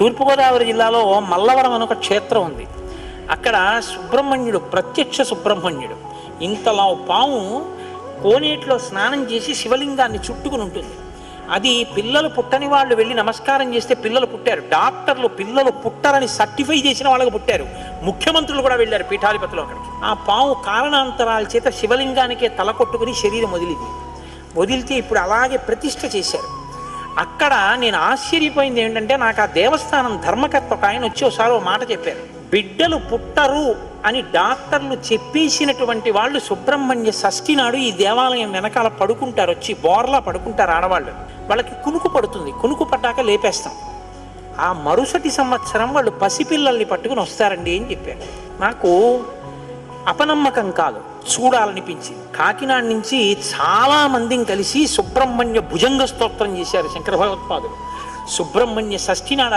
తూర్పుగోదావరి జిల్లాలో మల్లవరం అని ఒక క్షేత్రం ఉంది. అక్కడ సుబ్రహ్మణ్యుడు, ప్రత్యక్ష సుబ్రహ్మణ్యుడు, ఇంతలా పాము కోనేటిలో స్నానం చేసి శివలింగాన్ని చుట్టుకుని ఉంటుంది. అది పిల్లలు పుట్టని వాళ్ళు వెళ్ళి నమస్కారం చేస్తే పిల్లలు పుట్టారు. డాక్టర్లు పిల్లలు పుట్టారని సర్టిఫై చేసిన వాళ్ళకి పుట్టారు. ముఖ్యమంత్రులు కూడా వెళ్ళారు పీఠాధిపతులు అక్కడికి. ఆ పాము కారణాంతరాల చేత శివలింగానికే తల కొట్టుకుని శరీరం వదిలితే ఇప్పుడు అలాగే ప్రతిష్ఠ చేశారు. అక్కడ నేను ఆశ్చర్యపోయింది ఏంటంటే, నాకు ఆ దేవస్థానం ధర్మకర్త ఒక ఆయన వచ్చి ఒకసారి ఓ మాట చెప్పారు. బిడ్డలు పుట్టరు అని డాక్టర్లు చెప్పేసినటువంటి వాళ్ళు సుబ్రహ్మణ్య షష్ఠి నాడు ఈ దేవాలయం వెనకాల పడుకుంటారు, వచ్చి బోర్లా పడుకుంటారు ఆడవాళ్ళు. వాళ్ళకి కునుకు పడుతుంది, కునుకు పడ్డాక లేపేస్తాం. ఆ మరుసటి సంవత్సరం వాళ్ళు పసిపిల్లల్ని పట్టుకుని వస్తారండి అని చెప్పారు. నాకు అపనమ్మకం కాదు, చూడాలనిపించింది. కాకినాడ నుంచి చాలా మందిని కలిసి సుబ్రహ్మణ్య భుజంగ స్తోత్రం చేశారు శంకర భగవత్పాదులు. సుబ్రహ్మణ్య షష్ఠి నాడు